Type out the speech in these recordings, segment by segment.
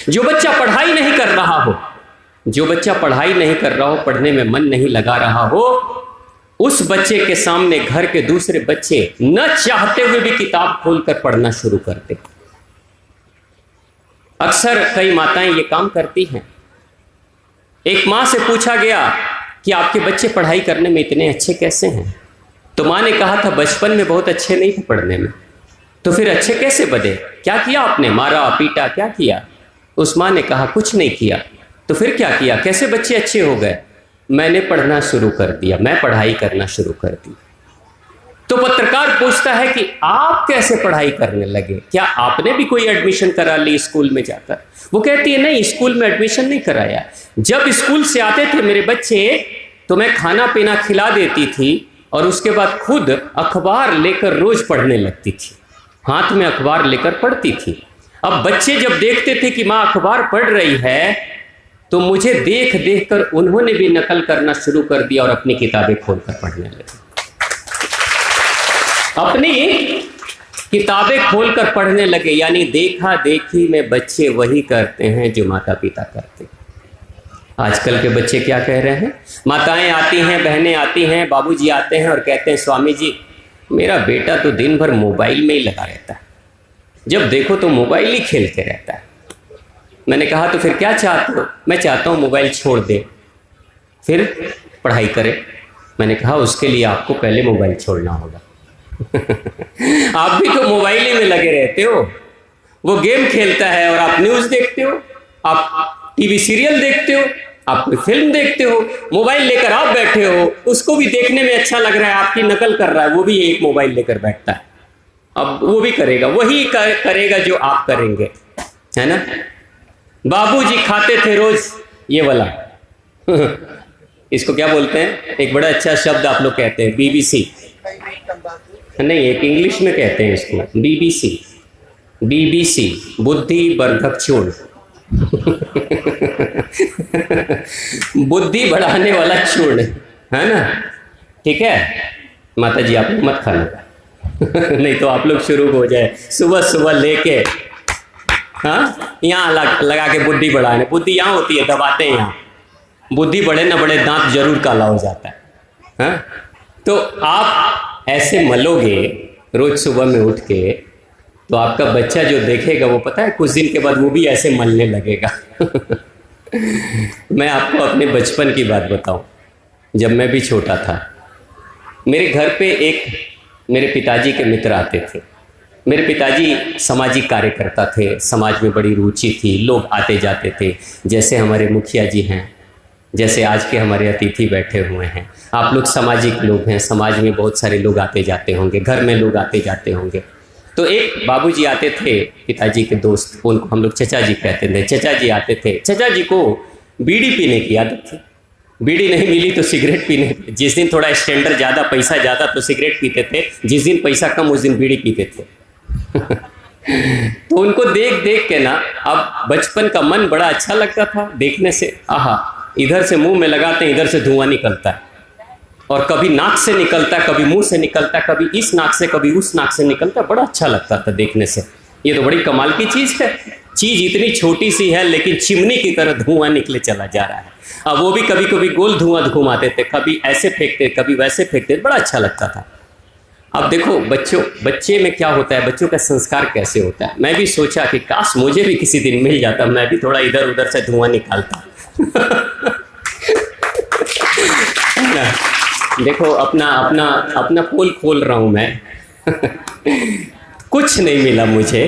जो बच्चा पढ़ाई नहीं कर रहा हो, जो बच्चा पढ़ाई नहीं कर रहा हो, पढ़ने में मन नहीं लगा रहा हो, उस बच्चे के सामने घर के दूसरे बच्चे न चाहते हुए भी किताब खोलकर पढ़ना शुरू करते। अक्सर कई माताएं ये काम करती हैं। एक मां से पूछा गया कि आपके बच्चे पढ़ाई करने में इतने अच्छे कैसे हैं? तो मां ने कहा था बचपन में बहुत अच्छे नहीं थे पढ़ने में। तो फिर अच्छे कैसे बने? क्या किया आपने? मारा पीटा, क्या किया? उस मां ने कहा कुछ नहीं किया। तो फिर क्या किया? कैसे बच्चे अच्छे हो गए? मैंने पढ़ना शुरू कर दिया, मैं पढ़ाई करना शुरू कर दी। तो पत्रकार पूछता है कि आप कैसे पढ़ाई करने लगे? क्या आपने भी कोई एडमिशन करा ली स्कूल में जाकर? वो कहती है नहीं, स्कूल में एडमिशन नहीं कराया। जब स्कूल से आते थे मेरे बच्चे तो मैं खाना पीना खिला देती थी और उसके बाद खुद अखबार लेकर रोज पढ़ने लगती थी, हाथ में अखबार लेकर पढ़ती थी। अब बच्चे जब देखते थे कि माँ अखबार पढ़ रही है तो मुझे देख देख कर उन्होंने भी नकल करना शुरू कर दिया और अपनी किताबें खोलकर पढ़ने लगे। अपनी किताबें खोलकर पढ़ने लगे, यानी देखा देखी में बच्चे वही करते हैं जो माता पिता करते हैं। आजकल के बच्चे क्या कह रहे हैं? माताएं आती हैं, बहनें आती हैं, बाबूजी आते हैं और कहते हैं स्वामी जी मेरा बेटा तो दिन भर मोबाइल में ही लगा रहता है, जब देखो तो मोबाइल ही खेलते रहता है। मैंने कहा तो फिर क्या चाहते हो? मैं चाहता हूँ मोबाइल छोड़ दे, फिर पढ़ाई करे। मैंने कहा उसके लिए आपको पहले मोबाइल छोड़ना होगा। आप भी तो मोबाइल ही में लगे रहते हो, वो गेम खेलता है और आप न्यूज़ देखते हो, आप टीवी सीरियल देखते हो, आप कोई फिल्म देखते हो, मोबाइल लेकर आप बैठे हो, उसको भी देखने में अच्छा लग रहा है, आपकी नकल कर रहा है, वो भी एक मोबाइल लेकर बैठता है। अब वो भी करेगा, वही करेगा जो आप करेंगे, है ना? बाबूजी खाते थे रोज ये वाला इसको क्या बोलते हैं? एक बड़ा अच्छा शब्द आप लोग कहते हैं, BBC। नहीं, एक इंग्लिश में कहते हैं इसको BBC, बुद्धि वर्धक चूर्ण। बुद्धि बढ़ाने वाला चूर्ण, है ना? ठीक है माता जी, आप लोग मत खाना नहीं तो आप लोग शुरू हो जाए सुबह सुबह लेके, हाँ, यहाँ लगा के बुद्धि बढ़ाने। बुद्धि यहाँ होती है, दबाते हैं यहाँ। बुद्धि बढ़े ना बढ़े, दांत जरूर काला हो जाता है, हाँ? तो आप ऐसे मलोगे रोज सुबह में उठ के तो आपका बच्चा जो देखेगा वो पता है कुछ दिन के बाद वो भी ऐसे मलने लगेगा। मैं आपको अपने बचपन की बात बताऊं। जब मैं भी छोटा था, मेरे घर पे एक मेरे पिताजी के मित्र आते थे। मेरे पिताजी सामाजिक कार्यकर्ता थे, समाज में बड़ी रुचि थी, लोग आते जाते थे। जैसे हमारे मुखिया जी हैं, जैसे आज के हमारे अतिथि बैठे हुए हैं, आप लोग सामाजिक लोग हैं, समाज में बहुत सारे लोग आते जाते होंगे, घर में लोग आते जाते होंगे। तो एक बाबूजी आते थे, पिताजी के दोस्त, उनको हम लोग चचा जी कहते थे। चचा जी आते थे, चचा जी को बीड़ी पीने की आदत थी। बीड़ी नहीं मिली तो सिगरेट पीने, जिस दिन थोड़ा स्टैंडर्ड ज़्यादा, पैसा ज़्यादा तो सिगरेट पीते थे, जिस दिन पैसा कम उस दिन बीड़ी पीते थे। तो उनको देख देख के ना, अब बचपन का मन बड़ा अच्छा लगता था देखने से। आहा, इधर से मुंह में लगाते हैं, इधर से धुआं निकलता है, और कभी नाक से निकलता है, कभी मुंह से निकलता है, कभी इस नाक से कभी उस नाक से निकलता है। बड़ा अच्छा लगता था देखने से। ये तो बड़ी कमाल की चीज़ है। चीज़ इतनी छोटी सी है लेकिन चिमनी की तरह धुआं निकले चला जा रहा है। अब वो भी कभी कभी गोल धुआं घुमाते थे, कभी ऐसे फेंकते, कभी वैसे फेंकते, बड़ा अच्छा लगता था। अब देखो बच्चे में क्या होता है, बच्चों का संस्कार कैसे होता है। मैं भी सोचा कि काश मुझे भी किसी दिन मिल जाता, मैं भी थोड़ा इधर उधर से धुआं निकालता। देखो अपना पोल खोल रहा हूं मैं। कुछ नहीं मिला मुझे।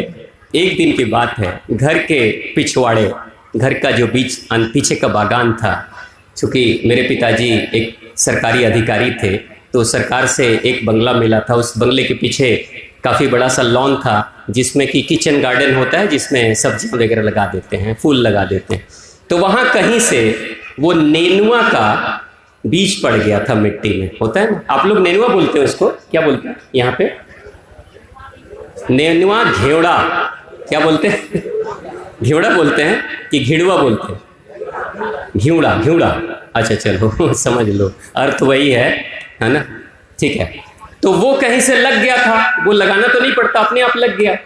एक दिन की बात है, घर के पिछवाड़े, घर का जो बीच पीछे का बागान था, चूँकि मेरे पिताजी एक सरकारी अधिकारी थे तो सरकार से एक बंगला मिला था। उस बंगले के पीछे काफ़ी बड़ा सा लॉन था जिसमें कि किचन गार्डन होता है, जिसमें सब्जियां वगैरह लगा देते हैं, फूल लगा देते हैं। तो वहाँ कहीं से वो नेनुआ का बीज पड़ गया था मिट्टी में, होता है ना, आप लोग नेनुआ बोलते हो, उसको क्या बोलते हैं यहाँ पे? नेनुआ, घेवड़ा, क्या बोलते हैं? घेवड़ा बोलते हैं कि घिड़वा बोलते हैं? घिवड़ा। अच्छा चलो समझ लो, अर्थ वही है ना? ठीक है। तो वो कहीं से लग गया था, वो लगाना तो नहीं पड़ता, अपने आप लग गया।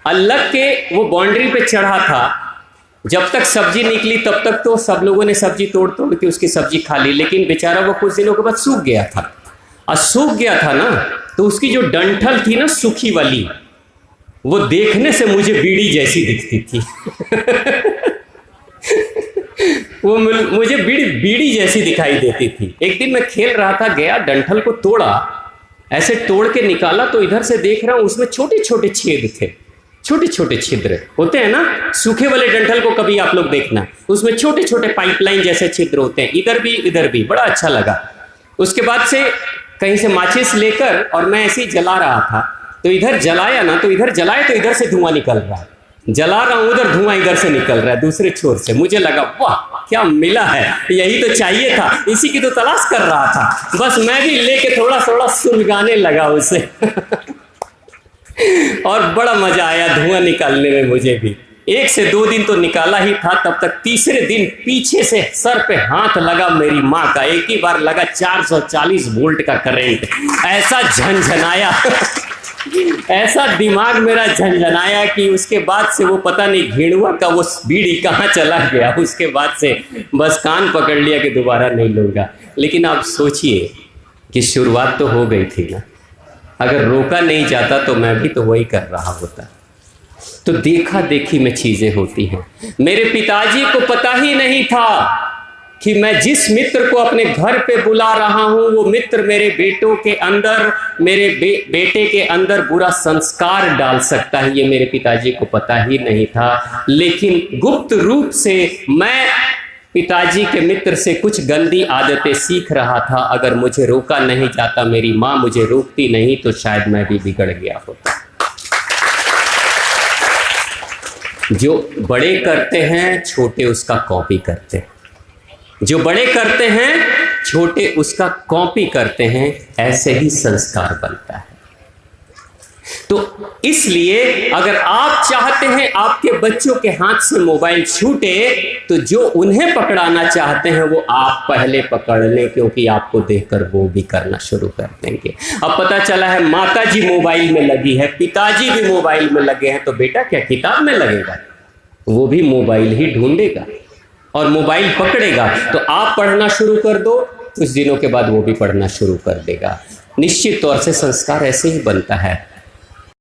और लग के वो बाउंड्री पे चढ़ा था जब तक सब्जी निकली तब तक तो सब लोगों ने सब्जी तोड़ तोड़ के उसकी सब्जी खा ली, लेकिन बेचारा वो कुछ दिनों के बाद सूख गया था। और सूख गया था ना, तो उसकी जो डंठल थी ना सूखी वाली, वो देखने से मुझे बीड़ी जैसी दिखती थी। वो मुझे बीड़ी जैसी दिखाई देती थी। एक दिन मैं खेल रहा था, गया डंठल को तोड़ा, ऐसे तोड़ के निकाला तो इधर से देख रहा हूं उसमें छोटे छोटे छेद थे, छोटे छोटे छिद्र होते हैं ना सूखे वाले डंठल को, कभी आप लोग देखना, उसमें छोटे छोटे पाइपलाइन जैसे छिद्र होते हैं, इधर भी। बड़ा अच्छा लगा। उसके बाद से कहीं से माचिस लेकर और मैं ऐसे ही जला रहा था, तो इधर जलाया ना, तो इधर जलाए तो इधर से धुआं निकल रहा है, जला रहा हूं उधर धुआं इधर से निकल रहा है दूसरे छोर से। मुझे लगा वाह क्या मिला है, यही तो चाहिए था, इसी की तो तलाश कर रहा था। बस मैं भी लेके थोड़ा थोड़ा सुलगाने लगा उसे। और बड़ा मजा आया धुआं निकालने में मुझे भी। 1 से 2 दिन तो निकाला ही था, तब तक तीसरे दिन पीछे से सर पे हाथ लगा मेरी माँ का, एक ही बार लगा 440 वोल्ट का करंट। ऐसा झंझनाया ऐसा दिमाग मेरा झंझनाया कि उसके बाद से वो पता नहीं घेड़ुआ का वो बीड़ी कहाँ चला गया। उसके बाद से बस कान पकड़ लिया कि दोबारा नहीं लूंगा। लेकिन आप सोचिए कि शुरुआत तो हो गई थी ना, अगर रोका नहीं जाता तो मैं भी तो वही कर रहा होता। तो देखा देखी में चीजें होती हैं। मेरे पिताजी को पता ही नहीं था कि मैं जिस मित्र को अपने घर पे बुला रहा हूं वो मित्र मेरे बेटों के अंदर, मेरे बेटे के अंदर बुरा संस्कार डाल सकता है। ये मेरे पिताजी को पता ही नहीं था। लेकिन गुप्त रूप से मैं पिताजी के मित्र से कुछ गंदी आदतें सीख रहा था। अगर मुझे रोका नहीं जाता, मेरी माँ मुझे रोकती नहीं, तो शायद मैं भी बिगड़ गया होता। जो बड़े करते हैं छोटे उसका कॉपी करते हैं, जो बड़े करते हैं छोटे उसका कॉपी करते हैं, ऐसे ही संस्कार बनता है। तो इसलिए अगर आप चाहते हैं आपके बच्चों के हाथ से मोबाइल छूटे, तो जो उन्हें पकड़ाना चाहते हैं वो आप पहले पकड़ लें, क्योंकि आपको देखकर वो भी करना शुरू कर देंगे। अब पता चला है माता जी मोबाइल में लगी है, पिताजी भी मोबाइल में लगे हैं, तो बेटा क्या किताब में लगेगा? वो भी मोबाइल ही ढूंढेगा और मोबाइल पकड़ेगा। तो आप पढ़ना शुरू कर दो, कुछ दिनों के बाद वो भी पढ़ना शुरू कर देगा। निश्चित तौर से संस्कार ऐसे ही बनता है।